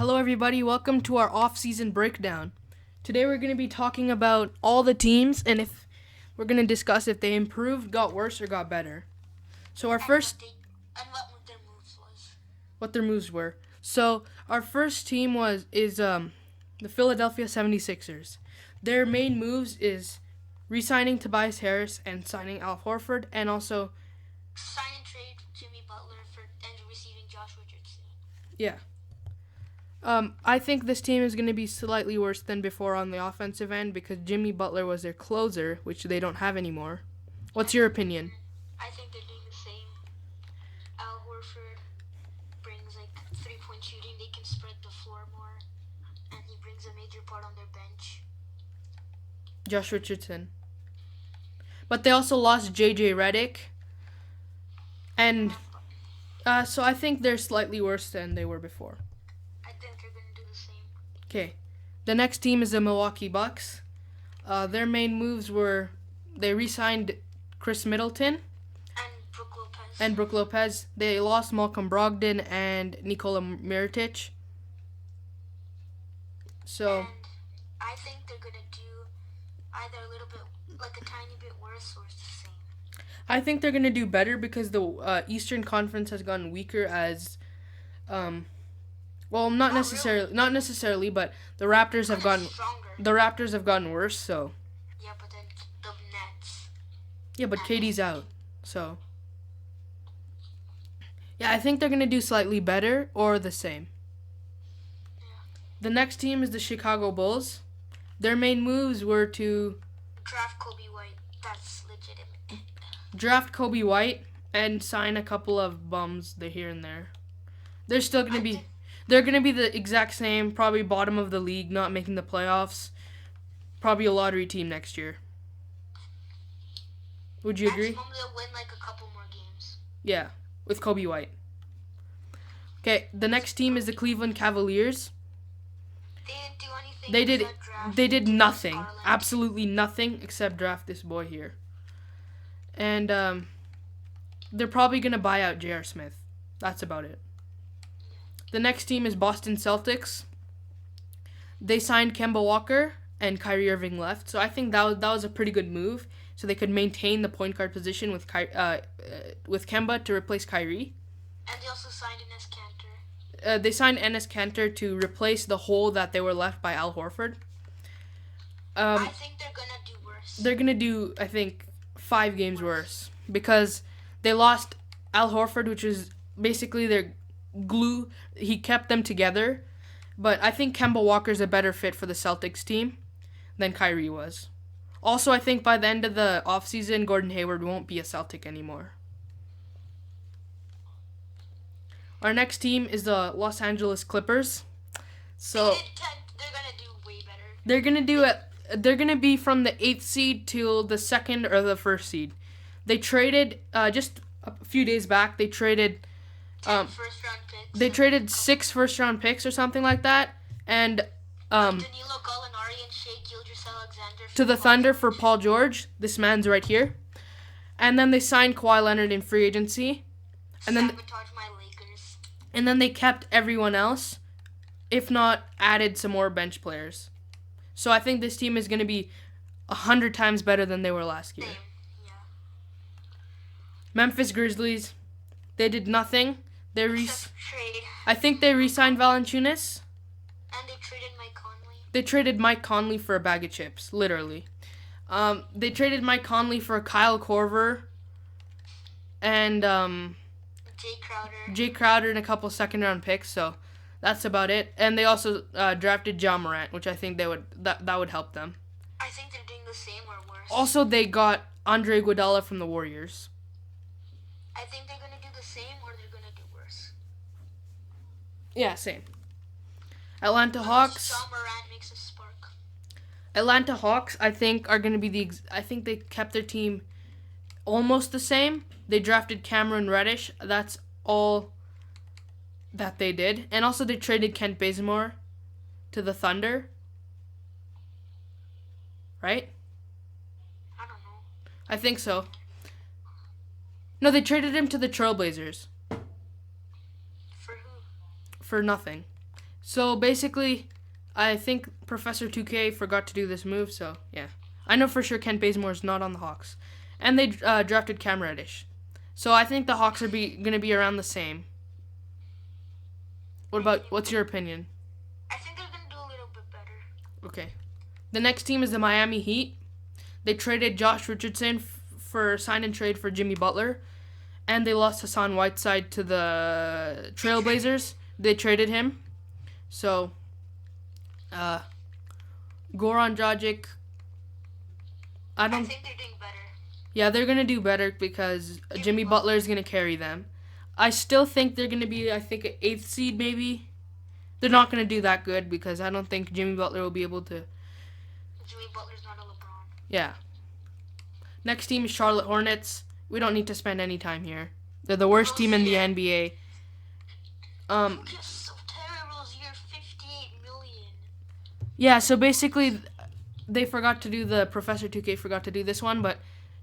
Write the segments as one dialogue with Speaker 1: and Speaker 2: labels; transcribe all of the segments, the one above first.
Speaker 1: Hello, everybody. Welcome to our off-season breakdown. Today, we're going to be talking about all the teams, and if we're going to discuss if they improved, got worse, or got better. So, our first,
Speaker 2: What their moves was.
Speaker 1: what their moves were. So, our first team is the Philadelphia 76ers. Their main moves is re-signing Tobias Harris and signing Al Horford, and also,
Speaker 2: Sign and trade Jimmy Butler and receiving Josh Richardson.
Speaker 1: yeah. I think this team is going to be slightly worse than before on the offensive end because Jimmy Butler was their closer, which they don't have anymore. What's your opinion?
Speaker 2: I think they're doing the same. Al Horford brings 3-point shooting. They can spread the floor more, and he brings a major part on their bench.
Speaker 1: Josh Richardson. But they also lost J.J. Redick. And so I think they're slightly worse than they were before.
Speaker 2: I think they're going to do the same.
Speaker 1: Okay. The next team is the Milwaukee Bucks. Their main moves were they re-signed Chris Middleton
Speaker 2: And
Speaker 1: Brook Lopez. They lost Malcolm Brogdon and Nikola Mirotic. So
Speaker 2: And I think they're going to do either a little bit, a tiny bit worse, or it's the same.
Speaker 1: I think they're gonna do better because the Eastern Conference has gotten weaker as, well, not necessarily, but the Raptors have gotten
Speaker 2: Stronger.
Speaker 1: worse. So
Speaker 2: Yeah, but then the Nets.
Speaker 1: yeah, but KD's out, so yeah, I think they're gonna do slightly better or the same.
Speaker 2: Yeah.
Speaker 1: The next team is the Chicago Bulls. Their main moves were to
Speaker 2: Draft Kobe White. That's legitimate.
Speaker 1: draft Kobe White and sign a couple of bums here and there. They're still gonna be. They're going to be the exact same, probably bottom of the league, not making the playoffs. Probably a lottery team next year. Would you agree?
Speaker 2: Maximum they'll win a couple more games.
Speaker 1: Yeah, with Kobe White. Okay, the next team is the Cleveland Cavaliers.
Speaker 2: They didn't do anything.
Speaker 1: They did
Speaker 2: except draft
Speaker 1: they did
Speaker 2: Darius
Speaker 1: nothing,
Speaker 2: Garland.
Speaker 1: absolutely nothing except draft this boy here. And they're probably going to buy out J.R. Smith. That's about it. The next team is Boston Celtics. They signed Kemba Walker and Kyrie Irving left, so I think that was a pretty good move. So they could maintain the point guard position with Kemba to replace Kyrie.
Speaker 2: And they also signed Enes Kanter.
Speaker 1: They signed Enes Kanter to replace the hole that they were left by Al Horford.
Speaker 2: I think they're gonna do worse.
Speaker 1: They're gonna do, I think, 5 games worse because they lost Al Horford, which is basically their glue. He kept them together, but I think Kemba Walker's a better fit for the Celtics team than Kyrie was. Also, I think by the end of the offseason, Gordon Hayward won't be a Celtic anymore. Our next team is the Los Angeles Clippers. So
Speaker 2: They're gonna do way better.
Speaker 1: they're gonna do it. They're gonna be from the 8th seed till the 2nd or the 1st seed. They traded just a few days back. They traded.
Speaker 2: 10 first-round picks.
Speaker 1: They traded 6 first-round picks or something like that, and
Speaker 2: Danilo Gallinari and Shai Gilgeous-Alexander
Speaker 1: to the Thunder for Paul George. This man's right here. And then they signed Kawhi Leonard in free agency, and then
Speaker 2: Sabotage my Lakers.
Speaker 1: and then they kept everyone else, if not added some more bench players. So I think this team is going to be 100 times better than they were last year.
Speaker 2: Same. Yeah.
Speaker 1: Memphis Grizzlies, they did nothing.
Speaker 2: Except trade.
Speaker 1: I think they re-signed Valanciunas.
Speaker 2: And they traded Mike Conley.
Speaker 1: They traded Mike Conley for a bag of chips, literally. They traded Mike Conley for Kyle Korver and Jay Crowder and a couple second-round picks. So that's about it. And they also drafted Ja Morant, which I think that would help them.
Speaker 2: I think they're doing the same or worse.
Speaker 1: Also, they got Andre Iguodala from the Warriors.
Speaker 2: I think they're gonna do the same or they're gonna do worse.
Speaker 1: Yeah, same. Atlanta Hawks.
Speaker 2: Ja Morant makes a spark.
Speaker 1: Atlanta Hawks, I think, are going to be I think they kept their team almost the same. They drafted Cameron Reddish. That's all that they did. And also they traded Kent Bazemore to the Thunder. Right?
Speaker 2: I don't know.
Speaker 1: I think so. No, they traded him to the Trailblazers
Speaker 2: For who?
Speaker 1: for nothing. So basically, I think Professor 2K forgot to do this move. So yeah, I know for sure Kent Bazemore is not on the Hawks, and they drafted Cam Reddish. So I think the Hawks are gonna be around the same. What's your opinion?
Speaker 2: I think they're gonna do a little bit better.
Speaker 1: Okay. The next team is the Miami Heat. They traded Josh Richardson for sign and trade for Jimmy Butler, and they lost Hassan Whiteside to the Trailblazers. They traded him. So, Goran Dragic.
Speaker 2: I think they're doing better.
Speaker 1: Yeah, they're gonna do better because Jimmy Butler is gonna carry them. I still think they're gonna be, I think, an 8th seed maybe. They're not gonna do that good because I don't think Jimmy Butler will be able to.
Speaker 2: Jimmy Butler's not a LeBron.
Speaker 1: Yeah. Next team is Charlotte Hornets. We don't need to spend any time here. They're the worst team in the NBA.
Speaker 2: So Terry Rozier, $58 million.
Speaker 1: Yeah, so basically, they forgot to do Professor 2K forgot to do this one, but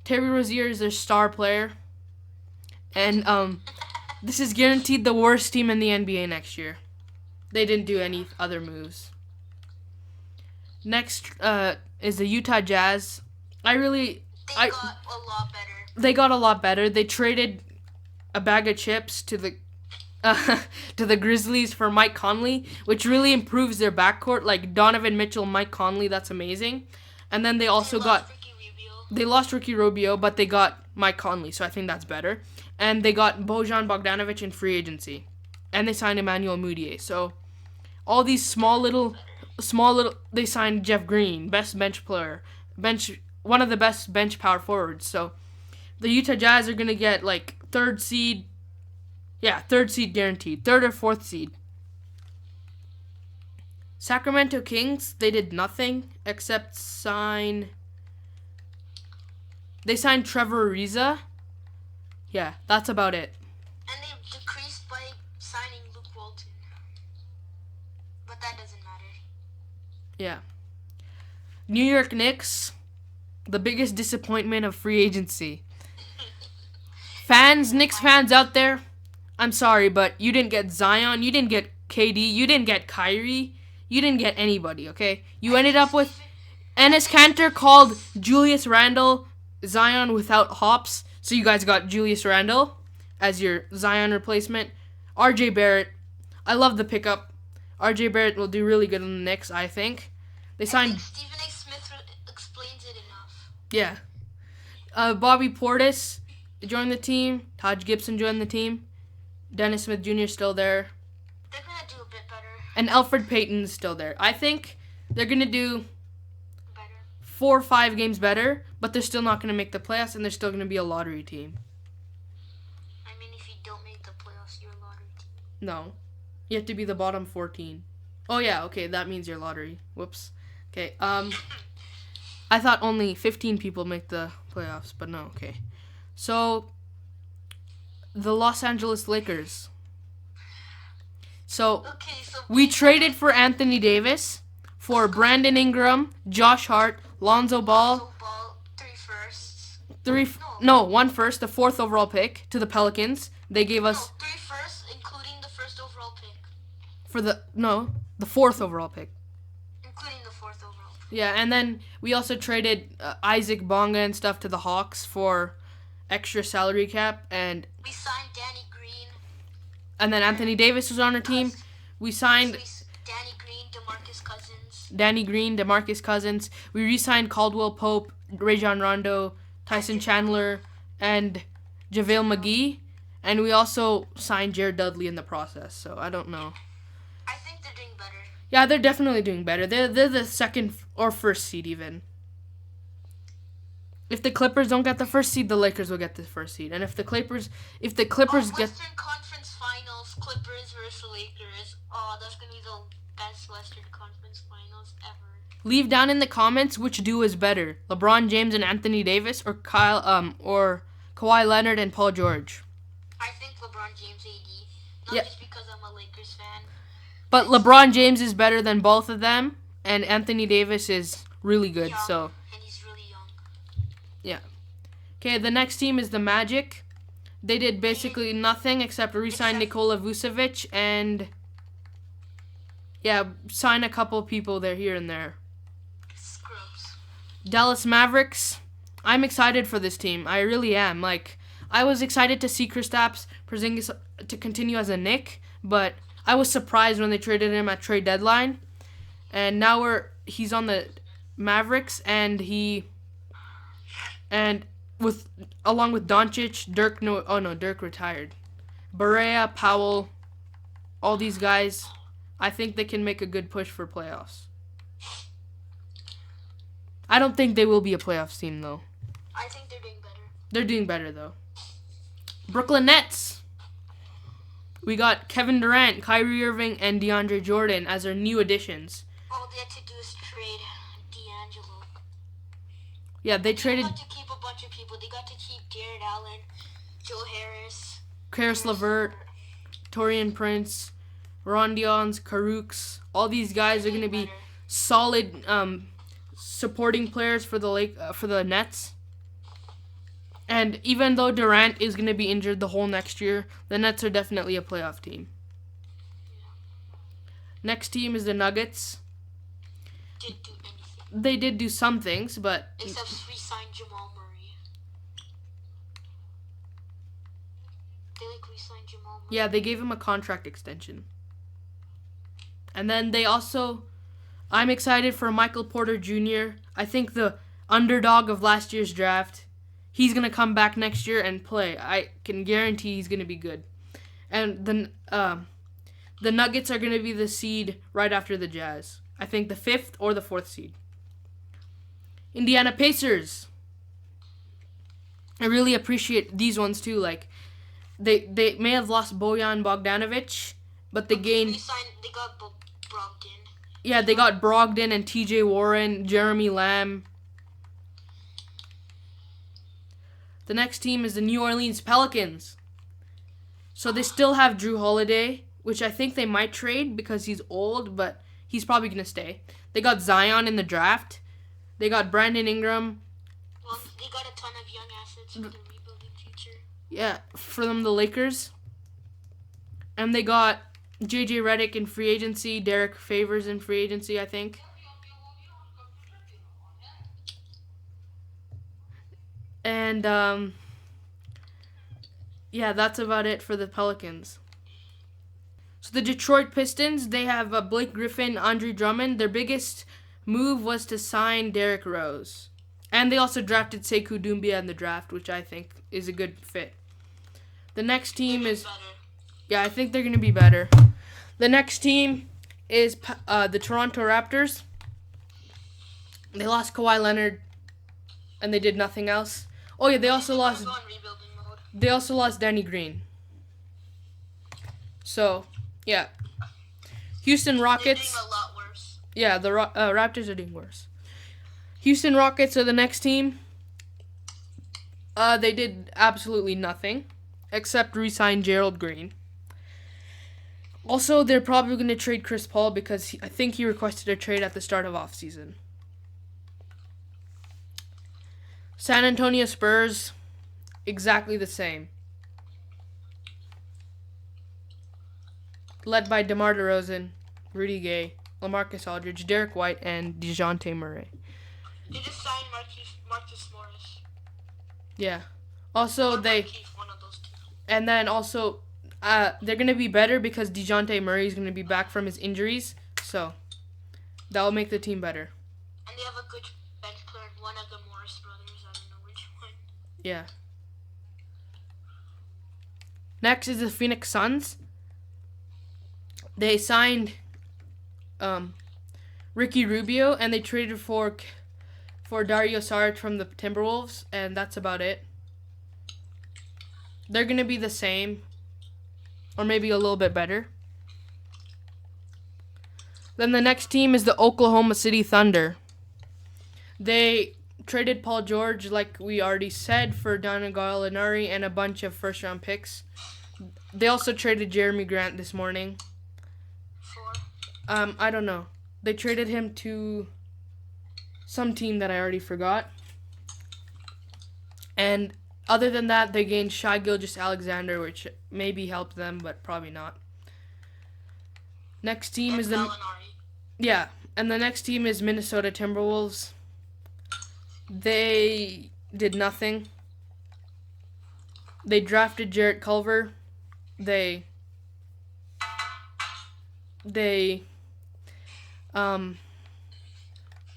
Speaker 1: Terry Rozier is their star player. And this is guaranteed the worst team in the NBA next year. They didn't do any other moves. Next is the Utah Jazz.
Speaker 2: They got a lot better.
Speaker 1: They got a lot better. They traded a bag of chips to the Grizzlies for Mike Conley, which really improves their backcourt. Like Donovan Mitchell, Mike Conley, that's amazing. And then they also they lost Ricky Rubio, but they got Mike Conley, so I think that's better. And they got Bojan Bogdanovic in free agency, and they signed Emmanuel Mudiay. So all these small little. They signed Jeff Green, best bench player, one of the best bench power forwards. So the Utah Jazz are gonna get like 3rd seed. Yeah, 3rd seed guaranteed. 3rd or 4th seed. Sacramento Kings, they did nothing except sign. They signed Trevor Ariza. Yeah, that's about it.
Speaker 2: And they decreased by signing Luke Walton. But that doesn't matter.
Speaker 1: Yeah. New York Knicks, the biggest disappointment of free agency. Knicks fans out there, I'm sorry, but you didn't get Zion, you didn't get KD, you didn't get Kyrie, you didn't get anybody, okay? You ended up with Enes Kanter called Julius Randle Zion without hops, so you guys got Julius Randle as your Zion replacement. RJ Barrett, I love the pickup. RJ Barrett will do really good in the Knicks, I think. They signed.
Speaker 2: Stephen A. Smith explains it enough.
Speaker 1: Yeah. Bobby Portis joined the team. Taj Gibson joined the team. Dennis Smith Jr. still there.
Speaker 2: They're gonna do a bit better.
Speaker 1: And Elfrid Payton's still there. I think they're gonna do
Speaker 2: better.
Speaker 1: 4 or 5 games better, but they're still not gonna make the playoffs, and they're still gonna be a lottery team.
Speaker 2: I mean, if you don't make the playoffs, you're a lottery team.
Speaker 1: No, you have to be the bottom 14. Oh yeah, okay, that means you're lottery. Whoops. Okay, I thought only 15 people make the playoffs, but no, okay. So, the Los Angeles Lakers. So, we traded for Anthony Davis, for Brandon Ingram, Josh Hart, Lonzo Ball.
Speaker 2: 3 firsts.
Speaker 1: 1 first, the 4th overall pick to the Pelicans. They gave us
Speaker 2: 3 firsts, including the 1st overall pick.
Speaker 1: The 4th overall pick.
Speaker 2: Including the 4th overall pick.
Speaker 1: Yeah, and then we also traded Isaac Bonga and stuff to the Hawks for extra salary cap, and
Speaker 2: we signed Danny Green.
Speaker 1: And then Anthony Davis was on our team. We signed Danny Green, DeMarcus Cousins. We re-signed Caldwell Pope, Rajon Rondo, Tyson Chandler, and JaVale McGee. And we also signed Jared Dudley in the process. So I don't know.
Speaker 2: I think they're doing better.
Speaker 1: Yeah, they're definitely doing better. They're the 2nd or 1st seed even. If the Clippers don't get the 1st seed, the Lakers will get the 1st seed. And if the Clippers get
Speaker 2: Western Conference Finals, Clippers versus Lakers. Oh, that's gonna be the best Western Conference Finals ever.
Speaker 1: Leave down in the comments which duo is better, LeBron James and Anthony Davis, or Kawhi Leonard and Paul George.
Speaker 2: I think LeBron James AD. Not just because I'm a Lakers fan.
Speaker 1: But LeBron James is better than both of them, and Anthony Davis is really good.
Speaker 2: Young,
Speaker 1: so.
Speaker 2: And he's really young.
Speaker 1: Yeah. Okay, the next team is the Magic. They did basically nothing except re-sign Nikola Vucevic and Yeah, sign a couple people there, here and there.
Speaker 2: Scrubs.
Speaker 1: Dallas Mavericks. I'm excited for this team. I really am. Like, I was excited to see Kristaps Porzingis to continue as a Knick, but I was surprised when they traded him at trade deadline. And now he's on the Mavericks, and with along with Doncic, Dirk retired. Barea, Powell, all these guys, I think they can make a good push for playoffs. I don't think they will be a playoffs team though.
Speaker 2: I think they're doing better.
Speaker 1: They're doing better though. Brooklyn Nets. We got Kevin Durant, Kyrie Irving, and DeAndre Jordan as our new additions.
Speaker 2: All they had to do is trade D'Angelo.
Speaker 1: Yeah, they traded
Speaker 2: They got to keep a bunch of people. They got to keep Garrett Allen, Joe Harris,
Speaker 1: Karis LeVert, Torian Prince, Rondions, Karooks. All these guys are going to be solid supporting players for the Nets. And even though Durant is going to be injured the whole next year, the Nets are definitely a playoff team. Next team is the Nuggets.
Speaker 2: Didn't do anything.
Speaker 1: They did do some things, but
Speaker 2: Except re-sign Jamal Murray. They re-signed Jamal Murray.
Speaker 1: yeah, they gave him a contract extension. And then I'm excited for Michael Porter Jr. I think the underdog of last year's draft, he's going to come back next year and play. I can guarantee he's going to be good. And then the Nuggets are going to be the seed right after the Jazz. I think the 5th or the 4th seed. Indiana Pacers. I really appreciate these ones too. Like, they may have lost Bojan Bogdanovic, but they gained...
Speaker 2: They got Brogdon.
Speaker 1: Yeah, they got Brogdon and TJ Warren, Jeremy Lamb. The next team is the New Orleans Pelicans. So they still have Drew Holiday, which I think they might trade because he's old, but he's probably going to stay. They got Zion in the draft. They got Brandon Ingram.
Speaker 2: Well, they got a ton of young assets for their rebuilding future.
Speaker 1: Yeah, from the Lakers. And they got JJ Redick in free agency, Derek Favors in free agency, I think. And, yeah, that's about it for the Pelicans. So the Detroit Pistons, they have Blake Griffin, Andre Drummond. Their biggest move was to sign Derrick Rose. And they also drafted Sekou Doumbia in the draft, which I think is a good fit. The next team is... Yeah, I think they're going to be better. The next team is the Toronto Raptors. They lost Kawhi Leonard, and they did nothing else. Oh yeah, they also lost Danny Green. So, yeah. Houston Rockets.
Speaker 2: They're doing a lot worse.
Speaker 1: Yeah, the Raptors are doing worse. Houston Rockets are the next team. They did absolutely nothing except re-sign Gerald Green. Also, they're probably going to trade Chris Paul because I think he requested a trade at the start of offseason. San Antonio Spurs, exactly the same. Led by DeMar DeRozan, Rudy Gay, LaMarcus Aldridge, Derek White, and DeJounte Murray.
Speaker 2: They just signed Marcus Morris.
Speaker 1: Yeah. Also,
Speaker 2: One of those two.
Speaker 1: And then also, they're going to be better because DeJounte Murray is going to be back from his injuries. So, that will make the team better.
Speaker 2: And they have a good bench player, one of the Morris brothers. I don't know which one.
Speaker 1: Yeah. Next is the Phoenix Suns. They signed Ricky Rubio, and they traded for Dario Saric from the Timberwolves, and that's about it. They're going to be the same, or maybe a little bit better. Then the next team is the Oklahoma City Thunder. They traded Paul George, like we already said, for Danilo Gallinari and a bunch of first-round picks. They also traded Jeremy Grant this morning. I don't know. They traded him to some team that I already forgot. And other than that, they gained Shai Gilgeous-Alexander, which maybe helped them, but probably not. Next team
Speaker 2: And
Speaker 1: is the
Speaker 2: Gallinari.
Speaker 1: yeah, and the next team is Minnesota Timberwolves. They did nothing. They drafted Jarrett Culver. They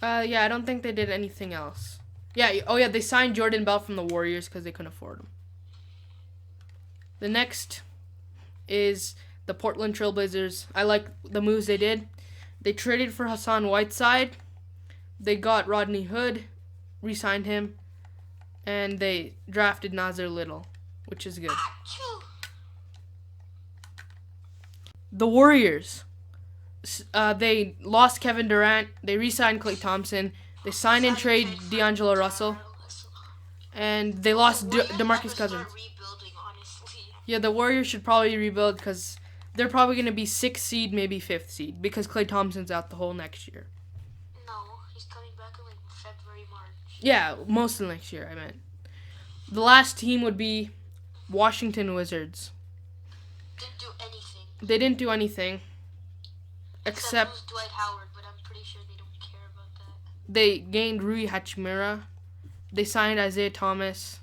Speaker 1: yeah, I don't think they did anything else. Yeah, oh yeah, they signed Jordan Bell from the Warriors because they couldn't afford him. The next is the Portland Trailblazers. I like the moves they did. They traded for Hassan Whiteside. They got Rodney Hood, re-signed him, and they drafted Nasir Little, which is good.
Speaker 2: Achoo.
Speaker 1: The Warriors. They lost Kevin Durant. They re-signed Klay Thompson. They signed and trade D'Angelo Russell, and they lost DeMarcus Cousins.
Speaker 2: Rebuilding, honestly.
Speaker 1: Yeah, the Warriors should probably rebuild because they're probably going to be 6th seed, maybe 5th seed, because Klay Thompson's out the whole next year.
Speaker 2: No, he's coming back in like February, March.
Speaker 1: Yeah, most of next year, I meant. The last team would be Washington Wizards.
Speaker 2: Didn't do anything.
Speaker 1: They didn't do anything except
Speaker 2: lose Dwight Howard, but I'm pretty sure they don't care about that.
Speaker 1: they gained Rui Hachimura. They signed Isaiah Thomas.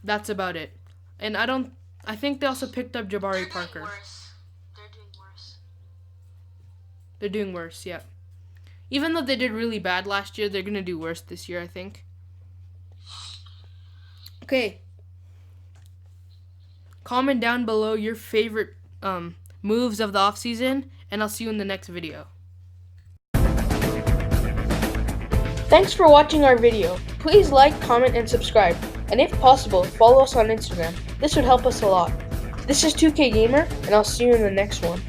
Speaker 1: That's about it. And I think they also picked up Jabari Parker.
Speaker 2: They're doing worse.
Speaker 1: They're doing worse, yeah. Even though they did really bad last year, they're going to do worse this year, I think. Okay. Comment down below your favorite moves of the offseason, and I'll see you in the next video. Thanks for watching our video. Please like, comment, and subscribe. And if possible, follow us on Instagram. This would help us a lot. This is 2K Gamer, and I'll see you in the next one.